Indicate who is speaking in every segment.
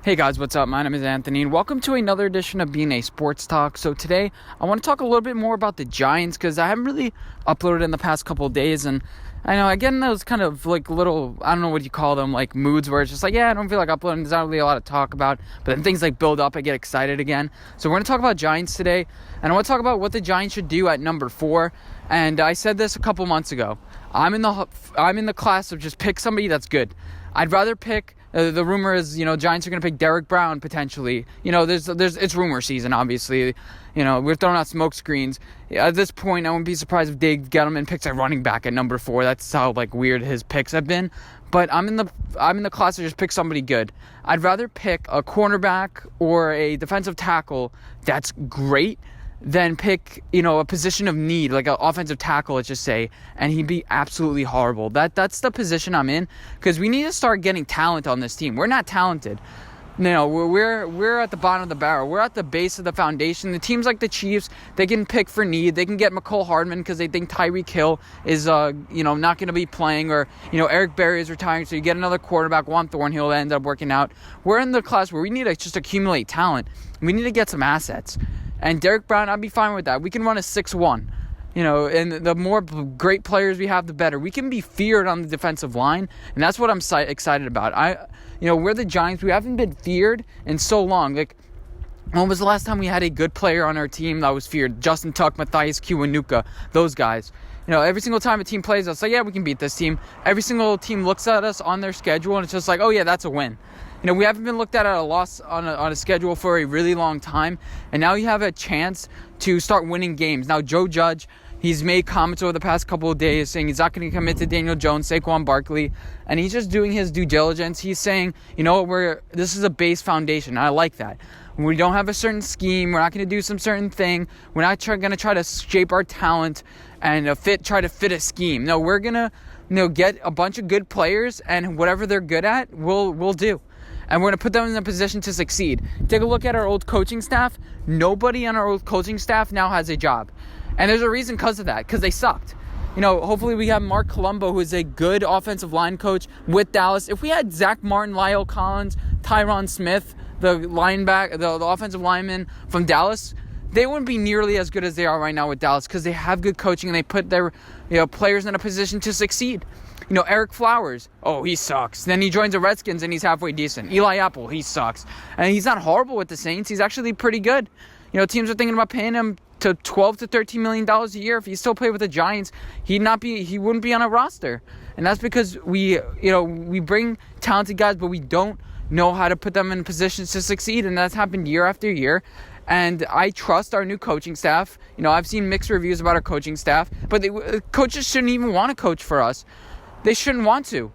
Speaker 1: Hey guys, what's up? My name is Anthony, and welcome to another edition of Being a Sports Talk. So today, I want to talk a little bit more about the Giants, because I haven't really uploaded in the past couple of days, and I know I get in those kind of like little, I don't know what you call them, like moods where it's just like, yeah, I don't feel like uploading, there's not really a lot to talk about, but then things like build up, I get excited again. So we're going to talk about Giants today, and I want to talk about what the Giants should do at number 4, and I said this a couple months ago. I'm in the class of just pick somebody that's good. I'd rather pick. The rumor is, Giants are going to pick Derek Brown potentially. It's rumor season, obviously. We're throwing out smoke screens. At this point, I wouldn't be surprised if Dave Gettleman picks a running back at number 4. That's how weird his picks have been. But I'm in the class to just pick somebody good. I'd rather pick a cornerback or a defensive tackle that's great than pick, a position of need, like an offensive tackle, let's just say, and he'd be absolutely horrible. That's the position I'm in, because we need to start getting talent on this team. We're not talented. We're at the bottom of the barrel. We're at the base of the foundation. The teams like the Chiefs, they can pick for need. They can get McCole Hardman because they think Tyreek Hill is, not going to be playing, or, Eric Berry is retiring, so you get another quarterback, Juan Thornhill, that ends up working out. We're in the class where we need to just accumulate talent. We need to get some assets. And Derek Brown, I'd be fine with that. We can run a 6-1. And the more great players we have, the better. We can be feared on the defensive line, and that's what I'm excited about. We're the Giants. We haven't been feared in so long. When was the last time we had a good player on our team that was feared? Justin Tuck, Matthias Kiwanuka, those guys. Every single time a team plays us, yeah, we can beat this team. Every single team looks at us on their schedule, and it's just like, oh, yeah, that's a win. We haven't been looked at a loss on a schedule for a really long time, and now you have a chance to start winning games. Now, Joe Judge, he's made comments over the past couple of days saying he's not going to commit to Daniel Jones, Saquon Barkley, and he's just doing his due diligence. He's saying, this is a base foundation. I like that. We don't have a certain scheme. We're not going to do some certain thing. We're not going to try to shape our talent and try to fit a scheme. No, we're going to get a bunch of good players, and whatever they're good at, we'll do. And we're going to put them in a position to succeed. Take a look at our old coaching staff. Nobody on our old coaching staff now has a job. And there's a reason because of that, because they sucked. Hopefully we have Mark Colombo, who is a good offensive line coach with Dallas. If we had Zach Martin, Lyle Collins, Tyron Smith, the offensive lineman from Dallas, they wouldn't be nearly as good as they are right now with Dallas, because they have good coaching and they put their players in a position to succeed. Eric Flowers, he sucks. Then he joins the Redskins and he's halfway decent. Eli Apple, he sucks. And he's not horrible with the Saints. He's actually pretty good. Teams are thinking about paying him to $12 to $13 million a year. If he still played with the Giants, he wouldn't be on a roster. And that's because we bring talented guys, but we don't know how to put them in positions to succeed. And that's happened year after year. And I trust our new coaching staff. I've seen mixed reviews about our coaching staff, but coaches shouldn't even want to coach for us. They shouldn't want to,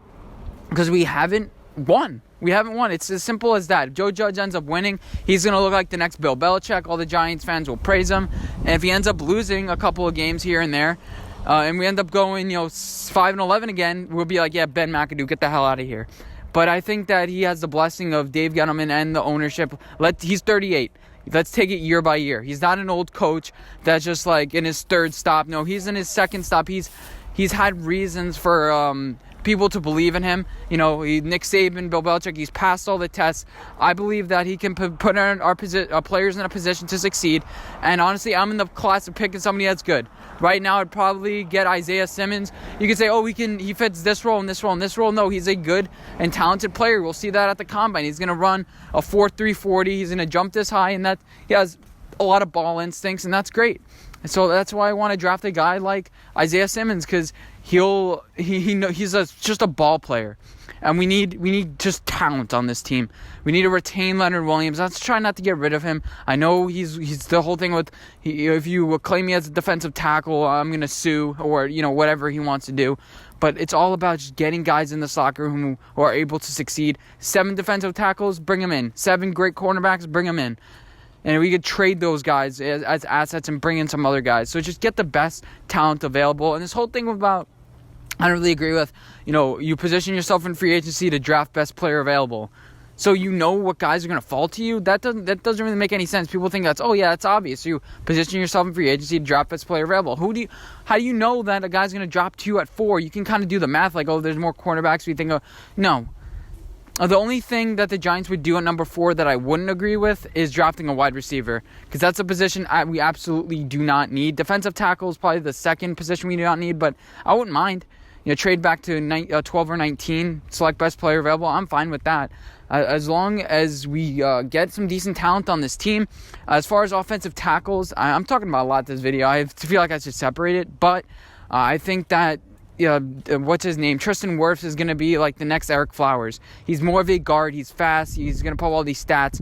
Speaker 1: because we haven't won. It's as simple as that. If Joe Judge ends up winning, he's going to look like the next Bill Belichick. All the Giants fans will praise him. And if he ends up losing a couple of games here and there, and we end up going, 5-11 again, we'll be like, yeah, Ben McAdoo, get the hell out of here. But I think that he has the blessing of Dave Gettleman and the ownership. He's 38. Let's take it year by year. He's not an old coach that's just in his third stop. No, he's in his second stop. He's had reasons for people to believe in him. Nick Saban, Bill Belichick, he's passed all the tests. I believe that he can put our players in a position to succeed. And honestly, I'm in the class of picking somebody that's good. Right now, I'd probably get Isaiah Simmons. You could say, he fits this role and this role and this role. No, he's a good and talented player. We'll see that at the combine. He's going to run a 4.3 40. He's going to jump this high, and that he has a lot of ball instincts, and that's great. And so that's why I want to draft a guy like Isaiah Simmons, because he's just a ball player. And we need just talent on this team. We need to retain Leonard Williams. Let's try not to get rid of him. I know he's the whole thing with, if you claim me as a defensive tackle, I'm going to sue, or, whatever he wants to do. But it's all about just getting guys in the soccer room who are able to succeed. 7 defensive tackles, bring them in. 7 great cornerbacks, bring them in. And we could trade those guys as assets and bring in some other guys. So just get the best talent available. And this whole thing about, I don't really agree with, you position yourself in free agency to draft best player available. So what guys are going to fall to you? That doesn't really make any sense. People think that's obvious. You position yourself in free agency to draft best player available. How do you know that a guy's going to drop to you at 4? You can kind of do the math, there's more cornerbacks. We think, no. The only thing that the Giants would do at number 4 that I wouldn't agree with is drafting a wide receiver, because that's a position we absolutely do not need. Defensive tackle is probably the second position we do not need, but I wouldn't mind. Trade back to 12 or 19, select best player available. I'm fine with that. As long as we get some decent talent on this team. As far as offensive tackles, I'm talking about a lot this video. I feel like I should separate it, but I think that what's his name? Tristan Wirfs is going to be like the next Eric Flowers. He's more of a guard. He's fast. He's going to pull all these stats.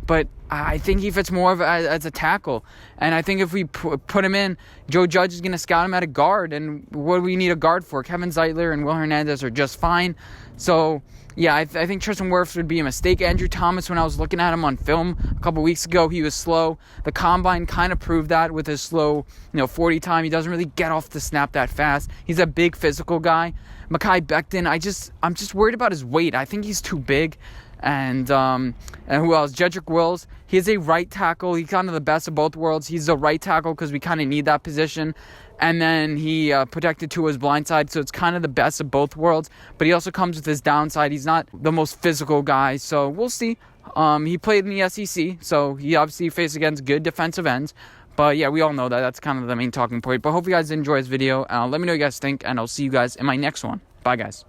Speaker 1: But I think he fits more as a tackle. And I think if we put him in, Joe Judge is going to scout him at a guard. And what do we need a guard for? Kevin Zeitler and Will Hernandez are just fine. So, yeah, I think Tristan Wirfs would be a mistake. Andrew Thomas, when I was looking at him on film a couple weeks ago, he was slow. The Combine kind of proved that with his slow 40 time. He doesn't really get off the snap that fast. He's a big physical guy. Mekhi Becton, I'm just worried about his weight. I think he's too big. And who else? Jedrick Wills. He is a right tackle. He's kind of the best of both worlds. He's a right tackle because we kind of need that position. And then he protected to his blind side, so it's kind of the best of both worlds. But he also comes with his downside. He's not the most physical guy, so we'll see. He played in the SEC, so he obviously faced against good defensive ends. But yeah, we all know that. That's kind of the main talking point. But hope you guys enjoy this video. Let me know what you guys think, and I'll see you guys in my next one. Bye, guys.